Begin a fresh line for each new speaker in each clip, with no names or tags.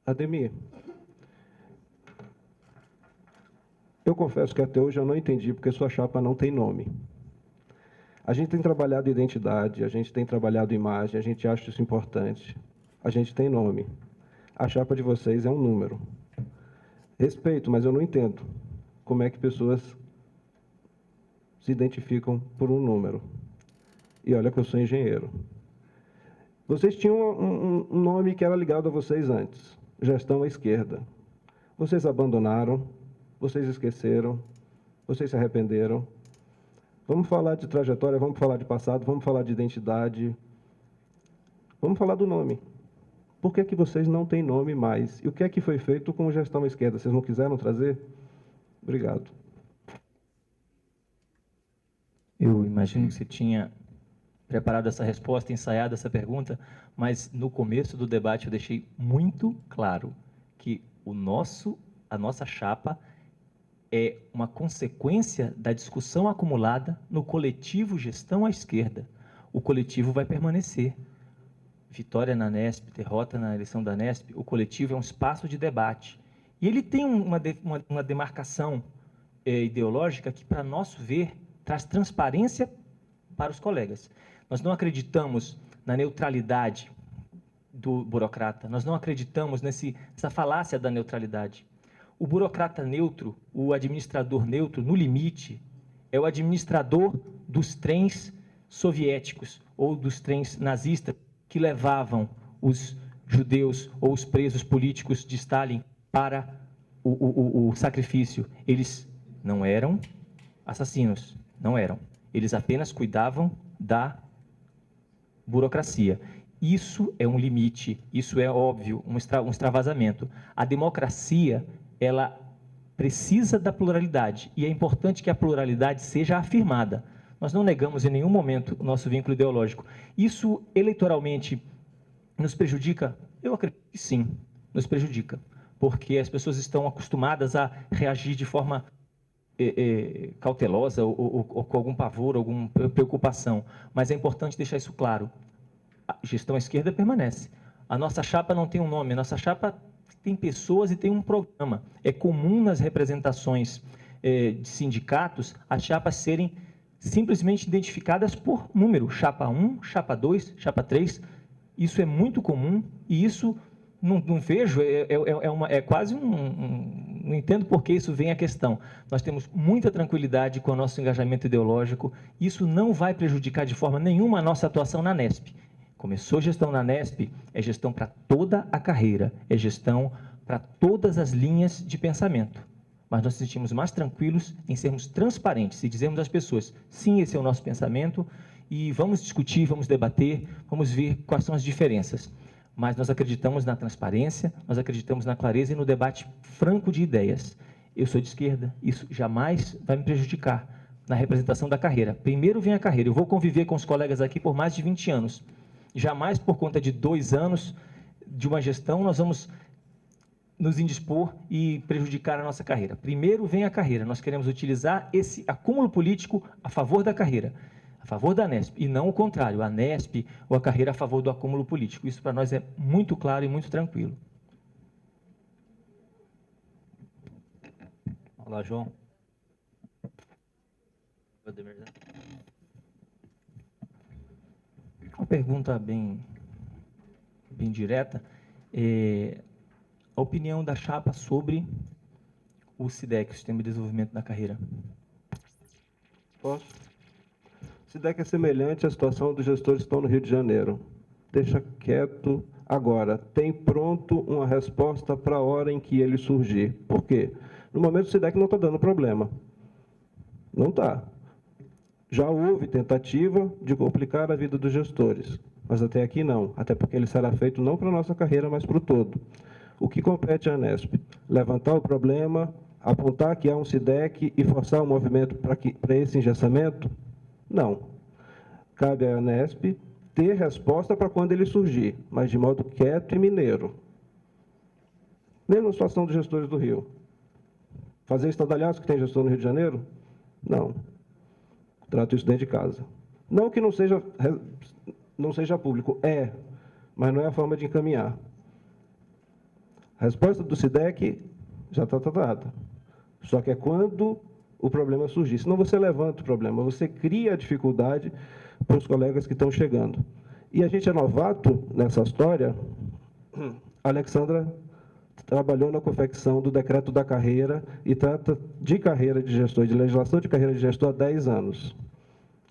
Ademir, eu confesso que até hoje eu não entendi porque sua chapa não tem nome. A gente tem trabalhado identidade, a gente tem trabalhado imagem, a gente acha isso importante. A gente tem nome. A chapa de vocês é um número. Respeito, mas eu não entendo como é que pessoas se identificam por um número. E olha que eu sou engenheiro. Vocês tinham um nome que era ligado a vocês antes, Gestão à Esquerda. Vocês abandonaram, vocês esqueceram, vocês se arrependeram. Vamos falar de trajetória, vamos falar de passado, vamos falar de identidade, vamos falar do nome. Por que vocês não têm nome mais? E o que é que foi feito com Gestão à Esquerda? Vocês não quiseram trazer? Obrigado.
Eu imagino que você tinha preparado essa resposta, ensaiado essa pergunta, mas no começo do debate eu deixei muito claro que a nossa chapa é uma consequência da discussão acumulada no coletivo Gestão à Esquerda. O coletivo vai permanecer. Vitória na Anesp, derrota na eleição da Anesp, o coletivo é um espaço de debate. E ele tem uma demarcação ideológica que, para nosso ver, traz transparência para os colegas. Nós não acreditamos na neutralidade do burocrata, nós não acreditamos nessa falácia da neutralidade. O burocrata neutro, o administrador neutro, no limite, é o administrador dos trens soviéticos ou dos trens nazistas que levavam os judeus ou os presos políticos de Stalin para o sacrifício. Eles não eram assassinos, não eram. Eles apenas cuidavam da burocracia. Isso é um limite, isso é óbvio, um extravasamento. A democracia, ela precisa da pluralidade, e é importante que a pluralidade seja afirmada. Nós não negamos em nenhum momento o nosso vínculo ideológico. Isso, eleitoralmente, nos prejudica? Eu acredito que sim, nos prejudica, porque as pessoas estão acostumadas a reagir de forma cautelosa ou com algum pavor, alguma preocupação. Mas é importante deixar isso claro. A Gestão à Esquerda permanece. A nossa chapa não tem um nome, a nossa chapa tem pessoas e tem um programa. É comum nas representações de sindicatos as chapas serem simplesmente identificadas por número, chapa 1, chapa 2, chapa 3. Isso é muito comum e isso não vejo, é quase não entendo por que isso vem à questão. Nós temos muita tranquilidade com o nosso engajamento ideológico, isso não vai prejudicar de forma nenhuma a nossa atuação na Anesp. Começou gestão na Anesp, é gestão para toda a carreira, é gestão para todas as linhas de pensamento. Mas nós nos sentimos mais tranquilos em sermos transparentes e dizermos às pessoas, sim, esse é o nosso pensamento, e vamos discutir, vamos debater, vamos ver quais são as diferenças. Mas nós acreditamos na transparência, nós acreditamos na clareza e no debate franco de ideias. Eu sou de esquerda, isso jamais vai me prejudicar na representação da carreira. Primeiro vem a carreira, eu vou conviver com os colegas aqui por mais de 20 anos. Jamais por conta de 2 anos de uma gestão nós vamos nos indispor e prejudicar a nossa carreira. Primeiro vem a carreira, nós queremos utilizar esse acúmulo político a favor da carreira, a favor da Anesp, e não o contrário, a Anesp ou a carreira a favor do acúmulo político. Isso para nós é muito claro e muito tranquilo.
Olá, João.
Uma pergunta bem direta. A opinião da chapa sobre o SIDEC, o Sistema de Desenvolvimento da Carreira.
Posso? O SIDEC é semelhante à situação dos gestores que estão no Rio de Janeiro. Deixa quieto agora. Tem pronto uma resposta para a hora em que ele surgir. Por quê? No momento o SIDEC não está dando problema. Não está. Já houve tentativa de complicar a vida dos gestores, mas até aqui não, até porque ele será feito não para a nossa carreira, mas para o todo. O que compete à Anesp? Levantar o problema, apontar que há um SIDEC e forçar o movimento para esse engessamento? Não. Cabe à Anesp ter resposta para quando ele surgir, mas de modo quieto e mineiro. Mesma situação dos gestores do Rio. Fazer estardalhaço que tem gestor no Rio de Janeiro? Não. Trato isso dentro de casa. Não que não seja público, mas não é a forma de encaminhar. A resposta do SIDEC já está dada. Só que é quando o problema surgir. Senão você levanta o problema, você cria a dificuldade para os colegas que estão chegando. E a gente é novato nessa história. A Alexandra trabalhou na confecção do decreto da carreira e trata de carreira de gestor, de legislação de carreira de gestor há 10 anos.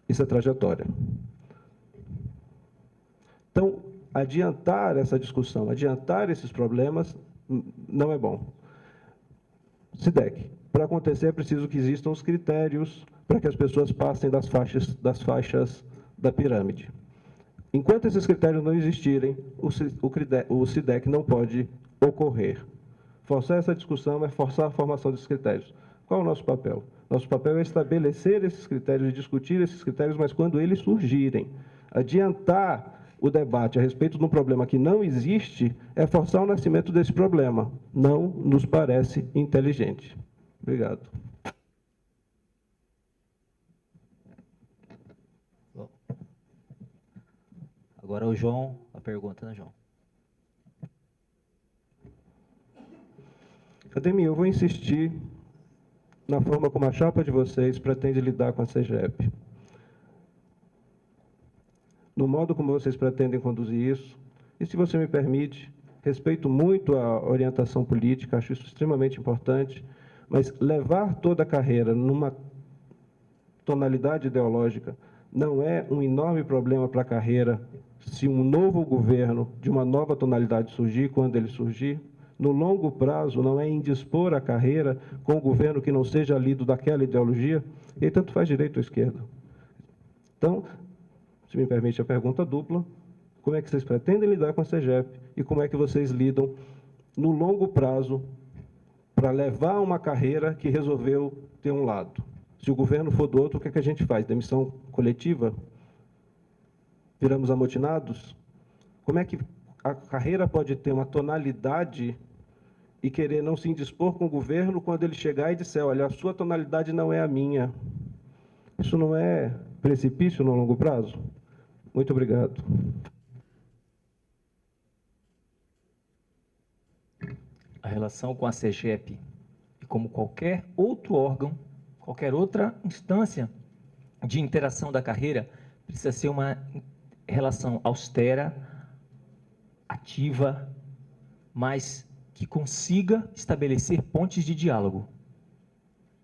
Isso é trajetória. Então, adiantar essa discussão, adiantar esses problemas, não é bom. SIDEC, para acontecer é preciso que existam os critérios para que as pessoas passem das faixas da pirâmide. Enquanto esses critérios não existirem, o SIDEC não pode ocorrer. Forçar essa discussão é forçar a formação desses critérios. Qual é o nosso papel? Nosso papel é estabelecer esses critérios, discutir esses critérios, mas quando eles surgirem. Adiantar o debate a respeito de um problema que não existe é forçar o nascimento desse problema. Não nos parece inteligente. Obrigado.
Bom. Agora o João, a pergunta, né, João?
Ademir, eu vou insistir na forma como a chapa de vocês pretende lidar com a CEGEP. No modo como vocês pretendem conduzir isso, e se você me permite, respeito muito a orientação política, acho isso extremamente importante, mas levar toda a carreira numa tonalidade ideológica não é um enorme problema para a carreira se um novo governo de uma nova tonalidade surgir, quando ele surgir. No longo prazo, não é indispor a carreira com um governo que não seja lido daquela ideologia, e aí tanto faz direita ou esquerda. Então, se me permite a pergunta dupla, como é que vocês pretendem lidar com a CEGEP e como é que vocês lidam no longo prazo para levar uma carreira que resolveu ter um lado? Se o governo for do outro, o que é que a gente faz? Demissão coletiva? Viramos amotinados? Como é que a carreira pode ter uma tonalidade e querer não se indispor com o governo quando ele chegar e disser, olha, a sua tonalidade não é a minha? Isso não é precipício no longo prazo? Muito obrigado.
A relação com a CEGEP, e como qualquer outro órgão, qualquer outra instância de interação da carreira, precisa ser uma relação austera, ativa, mas que consiga estabelecer pontes de diálogo.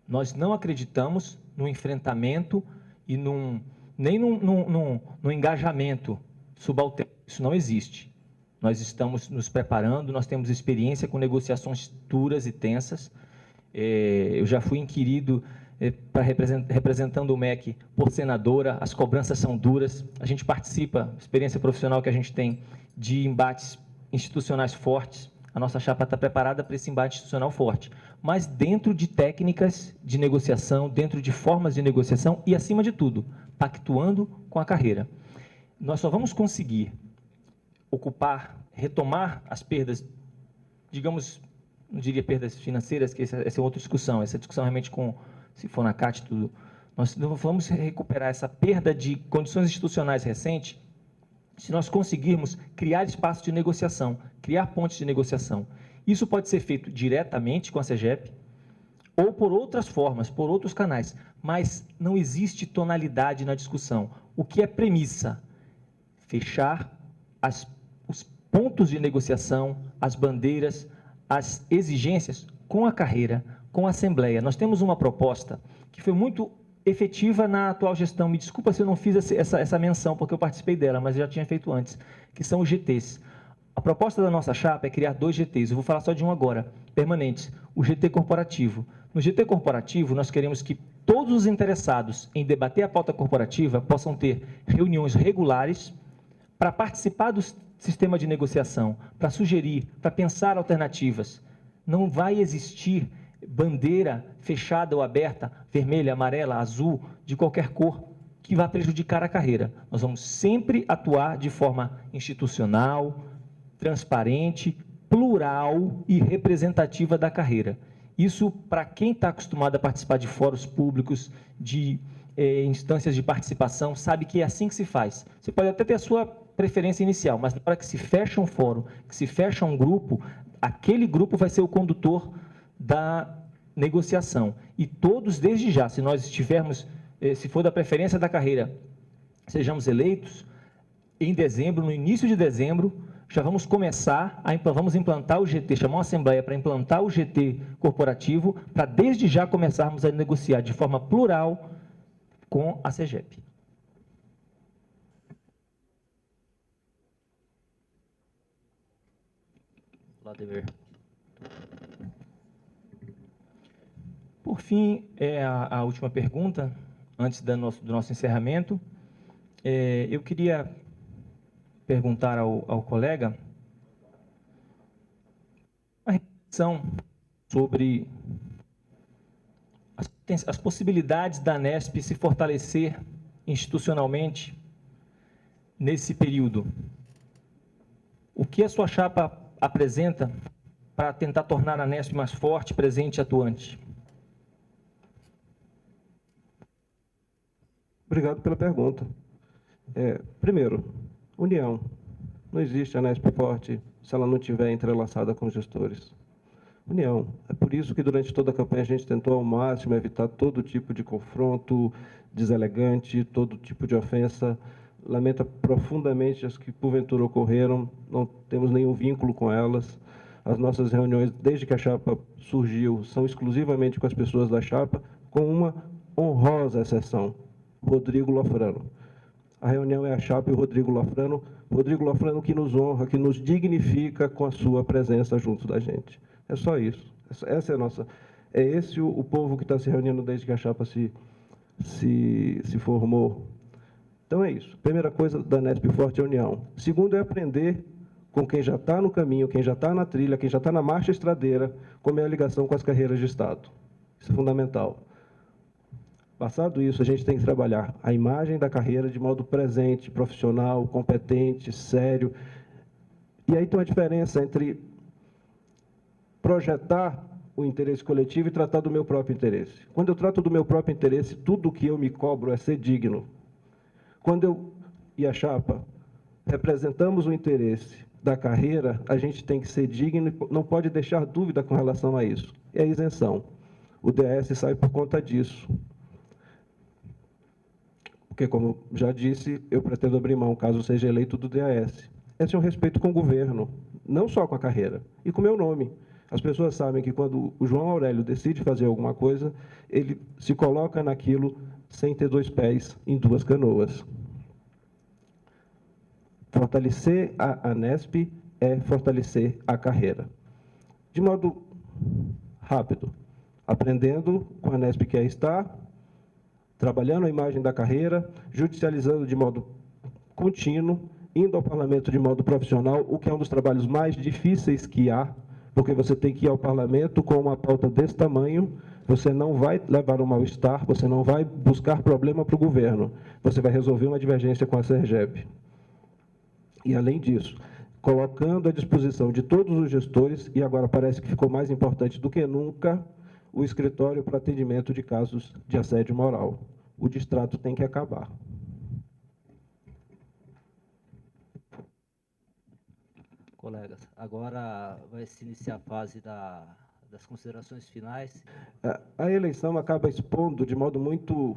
Nós não acreditamos no enfrentamento e nem no engajamento subalterno. Isso não existe. Nós estamos nos preparando, nós temos experiência com negociações duras e tensas. Eu já fui inquirido representando o MEC por senadora, as cobranças são duras, a gente participa, experiência profissional que a gente tem, de embates institucionais fortes. A nossa chapa está preparada para esse embate institucional forte, mas dentro de técnicas de negociação, dentro de formas de negociação e, acima de tudo, pactuando com a carreira. Nós só vamos conseguir retomar as perdas, digamos, não diria perdas financeiras, que essa é outra discussão, essa discussão realmente se for na CAT, tudo, nós não vamos recuperar essa perda de condições institucionais recentes se nós conseguirmos criar espaço de negociação, criar pontes de negociação. Isso pode ser feito diretamente com a CEGEP ou por outras formas, por outros canais, mas não existe tonalidade na discussão. O que é premissa? Fechar os pontos de negociação, as bandeiras, as exigências com a carreira, com a Assembleia. Nós temos uma proposta que foi muito efetiva na atual gestão. Me desculpa se eu não fiz essa menção, porque eu participei dela, mas eu já tinha feito antes, que são os GTs. A proposta da nossa chapa é criar 2 GTs, eu vou falar só de um agora, permanentes, o GT corporativo. No GT corporativo, nós queremos que todos os interessados em debater a pauta corporativa possam ter reuniões regulares para participar do sistema de negociação, para sugerir, para pensar alternativas. Não vai existir bandeira fechada ou aberta, vermelha, amarela, azul, de qualquer cor, que vá prejudicar a carreira. Nós vamos sempre atuar de forma institucional, transparente, plural e representativa da carreira. Isso, para quem está acostumado a participar de fóruns públicos, de instâncias de participação, sabe que é assim que se faz. Você pode até ter a sua preferência inicial, mas na hora que se fecha um fórum, que se fecha um grupo, aquele grupo vai ser o condutor da negociação. E todos, desde já, se nós estivermos, se for da preferência da carreira, sejamos eleitos, em dezembro, no início de dezembro, já vamos começar, vamos implantar o GT, chamar uma assembleia para implantar o GT corporativo, para desde já começarmos a negociar de forma plural com a CEGEP. Ladever. Por fim, a última pergunta, antes do nosso encerramento, eu queria perguntar ao colega uma reflexão sobre as possibilidades da ANESP se fortalecer institucionalmente nesse período. O que a sua chapa apresenta para tentar tornar a ANESP mais forte, presente e atuante?
Obrigado pela pergunta. Primeiro, união. Não existe ANESP forte se ela não estiver entrelaçada com os gestores. União. É por isso que durante toda a campanha a gente tentou ao máximo evitar todo tipo de confronto deselegante, todo tipo de ofensa. Lamenta profundamente as que porventura ocorreram, não temos nenhum vínculo com elas. As nossas reuniões, desde que a chapa surgiu, são exclusivamente com as pessoas da chapa, com uma honrosa exceção, Rodrigo Lofrano. A reunião é a chapa e o Rodrigo Lofrano que nos honra, que nos dignifica com a sua presença junto da gente. É só isso. Essa é a nossa. É esse o povo que está se reunindo desde que a chapa se formou. Então é isso. Primeira coisa da ANESP forte é a união. Segundo é aprender com quem já está no caminho, quem já está na trilha, quem já está na marcha estradeira, como é a ligação com as carreiras de Estado. Isso é fundamental. Passado isso, a gente tem que trabalhar a imagem da carreira de modo presente, profissional, competente, sério. E aí tem uma diferença entre projetar o interesse coletivo e tratar do meu próprio interesse. Quando eu trato do meu próprio interesse, tudo o que eu me cobro é ser digno. Quando eu e a chapa representamos o interesse da carreira, a gente tem que ser digno e não pode deixar dúvida com relação a isso. É a isenção. O DAS sai por conta disso. Porque, como já disse, eu pretendo abrir mão, caso seja eleito, do DAS. Esse é um respeito com o governo, não só com a carreira, e com o meu nome. As pessoas sabem que quando o João Aurélio decide fazer alguma coisa, ele se coloca naquilo sem ter dois pés em duas canoas. Fortalecer a ANESP é fortalecer a carreira. De modo rápido, aprendendo com a ANESP que é estar, trabalhando a imagem da carreira, judicializando de modo contínuo, indo ao parlamento de modo profissional, o que é um dos trabalhos mais difíceis que há, porque você tem que ir ao parlamento com uma pauta desse tamanho, você não vai levar um mal-estar, você não vai buscar problema para o governo, você vai resolver uma divergência com a CERGEP. E, além disso, colocando à disposição de todos os gestores, e agora parece que ficou mais importante do que nunca, o escritório para atendimento de casos de assédio moral. O distrato tem que acabar.
Colegas, agora vai se iniciar a fase das considerações finais.
A eleição acaba expondo de modo muito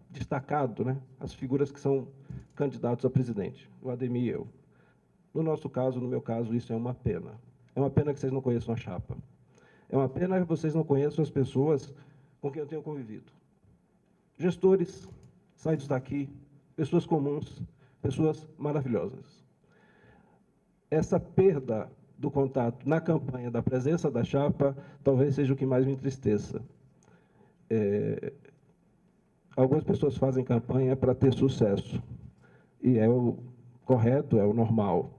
destacado, né, as figuras que são candidatos a presidente, o Ademir e eu. No nosso caso, no meu caso, isso é uma pena. É uma pena que vocês não conheçam a chapa. É uma pena que vocês não conheçam as pessoas com quem eu tenho convivido. Gestores, saídos daqui, pessoas comuns, pessoas maravilhosas. Essa perda do contato na campanha, da presença da chapa, talvez seja o que mais me entristeça. Algumas pessoas fazem campanha para ter sucesso, e é o correto, é o normal.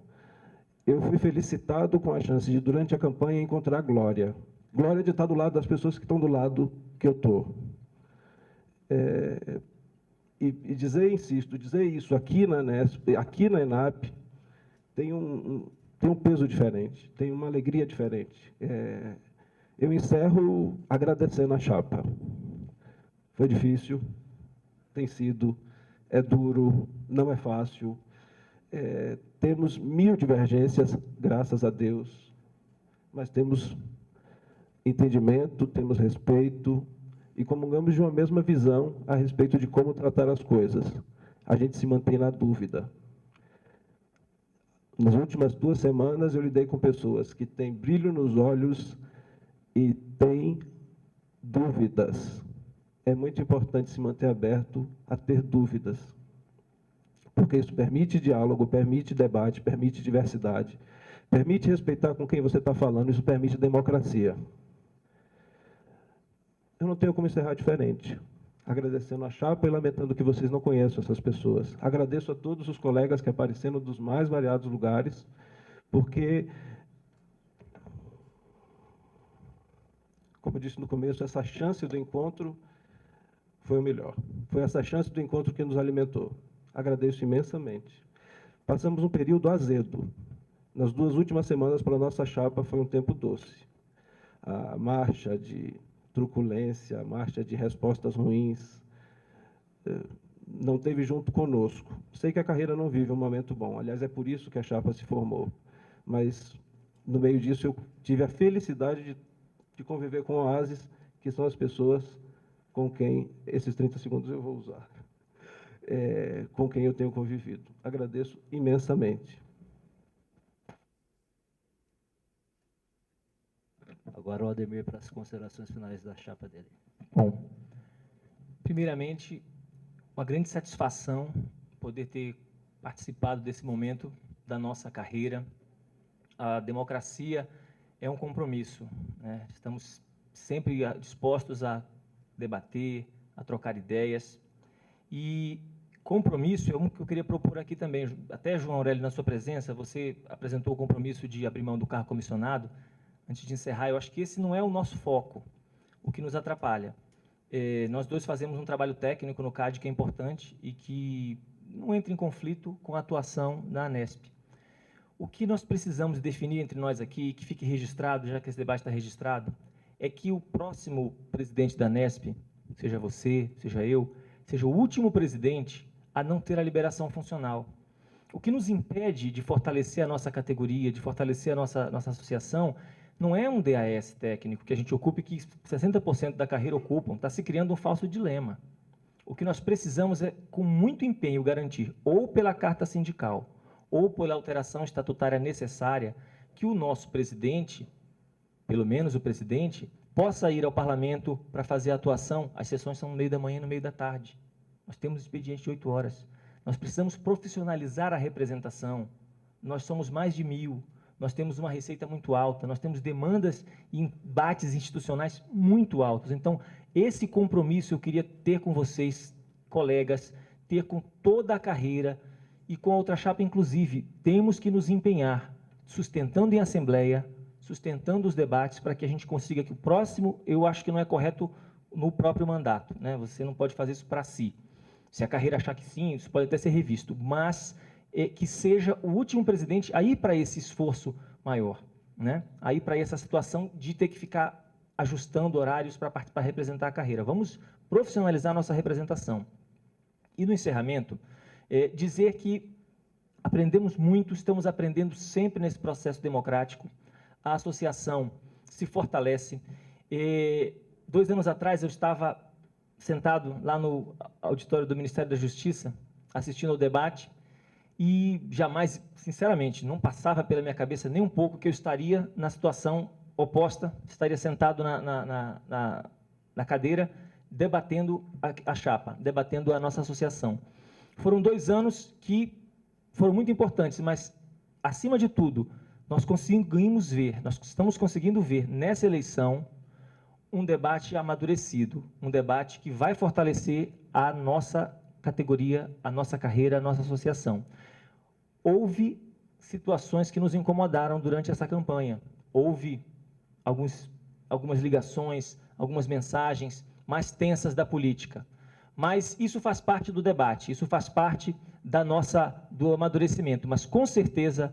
Eu fui felicitado com a chance de, durante a campanha, encontrar Glória. Glória de estar do lado das pessoas que estão do lado que eu estou. E dizer, insisto, dizer isso aqui na ANESP, aqui na ENAP, tem um peso diferente, tem uma alegria diferente. Eu encerro agradecendo a chapa. Foi difícil, tem sido, é duro, não é fácil. Temos 1000 divergências, graças a Deus, mas temos entendimento, temos respeito e comungamos de uma mesma visão a respeito de como tratar as coisas. A gente se mantém na dúvida. Nas últimas 2 semanas, eu lidei com pessoas que têm brilho nos olhos e têm dúvidas. É muito importante se manter aberto a ter dúvidas, porque isso permite diálogo, permite debate, permite diversidade, permite respeitar com quem você está falando, isso permite democracia. Eu não tenho como encerrar diferente, agradecendo a chapa e lamentando que vocês não conheçam essas pessoas. Agradeço a todos os colegas que apareceram dos mais variados lugares, porque, como eu disse no começo, essa chance do encontro foi o melhor. Foi essa chance do encontro que nos alimentou. Agradeço imensamente. Passamos um período azedo. Nas 2 últimas semanas, para a nossa chapa, foi um tempo doce. A marcha de truculência, a marcha de respostas ruins, não teve junto conosco. Sei que a carreira não vive um momento bom. Aliás, é por isso que a chapa se formou. Mas, no meio disso, eu tive a felicidade de conviver com oásis, que são as pessoas com quem, esses 30 segundos eu vou usar, com quem eu tenho convivido. Agradeço imensamente.
Agora o Ademir para as considerações finais da chapa dele.
Bom, primeiramente, uma grande satisfação poder ter participado desse momento da nossa carreira. A democracia é um compromisso, né? Estamos sempre dispostos a debater, a trocar ideias. E compromisso é um que eu queria propor aqui também. Até, João Aurélio, na sua presença, você apresentou o compromisso de abrir mão do cargo comissionado. Antes de encerrar, eu acho que esse não é o nosso foco, o que nos atrapalha. Nós dois fazemos um trabalho técnico no CAD que é importante e que não entra em conflito com a atuação da Anesp. O que nós precisamos definir entre nós aqui, que fique registrado, já que esse debate está registrado, é que o próximo presidente da Anesp, seja você, seja eu, seja o último presidente a não ter a liberação funcional. O que nos impede de fortalecer a nossa categoria, de fortalecer a nossa associação, não é um DAS técnico que a gente ocupe, que 60% da carreira ocupam, está se criando um falso dilema. O que nós precisamos é, com muito empenho, garantir, ou pela carta sindical, ou pela alteração estatutária necessária, que o nosso presidente, pelo menos o presidente, possa ir ao parlamento para fazer a atuação. As sessões são no meio da manhã e no meio da tarde. Nós temos expediente de 8 horas. Nós precisamos profissionalizar a representação. Nós somos mais de 1000. Nós temos uma receita muito alta. Nós temos demandas e embates institucionais muito altos. Então, esse compromisso eu queria ter com vocês, colegas, ter com toda a carreira e com a outra chapa, inclusive. Temos que nos empenhar, sustentando em assembleia, sustentando os debates, para que a gente consiga que o próximo, eu acho que não é correto no próprio mandato, né? Você não pode fazer isso para si. Se a carreira achar que sim, isso pode até ser revisto, mas que seja o último presidente a ir para esse esforço maior, né? A ir para essa situação de ter que ficar ajustando horários para representar a carreira. Vamos profissionalizar a nossa representação. E no encerramento, dizer que aprendemos muito, estamos aprendendo sempre nesse processo democrático. A associação se fortalece. 2 anos atrás, eu estava sentado lá no auditório do Ministério da Justiça, assistindo ao debate, e jamais, sinceramente, não passava pela minha cabeça nem um pouco que eu estaria na situação oposta, estaria sentado na cadeira, debatendo a chapa, debatendo a nossa associação. Foram 2 anos que foram muito importantes, mas, acima de tudo, nós estamos conseguindo ver nessa eleição um debate amadurecido, um debate que vai fortalecer a nossa categoria, a nossa carreira, a nossa associação. Houve situações que nos incomodaram durante essa campanha. Houve algumas ligações, algumas mensagens mais tensas da política. Mas isso faz parte do debate, isso faz parte do amadurecimento. Mas, com certeza,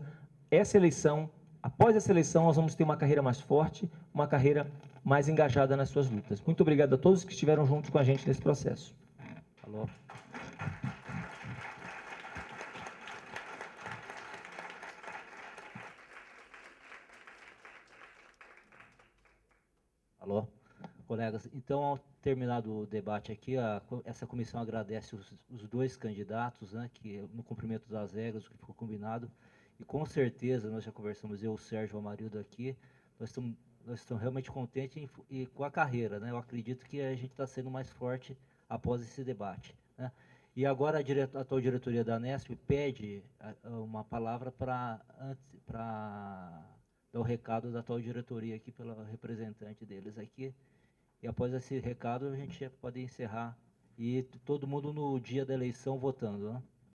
após essa eleição, nós vamos ter uma carreira mais forte, uma carreira mais engajada nas suas lutas. Muito obrigado a todos que estiveram juntos com a gente nesse processo.
Alô. Alô? Colegas, então, ao terminado o debate aqui, essa comissão agradece os dois candidatos, né, que no cumprimento das regras, o que ficou combinado, e com certeza, nós já conversamos, eu, o Sérgio, o Amarildo aqui, nós estamos realmente contentes com a carreira, né? Eu acredito que a gente está sendo mais forte após esse debate, né? E agora a atual diretoria da Anesp pede uma palavra para dar o recado da atual diretoria aqui pela representante deles aqui. E após esse recado a gente pode encerrar e todo mundo no dia da eleição votando, né?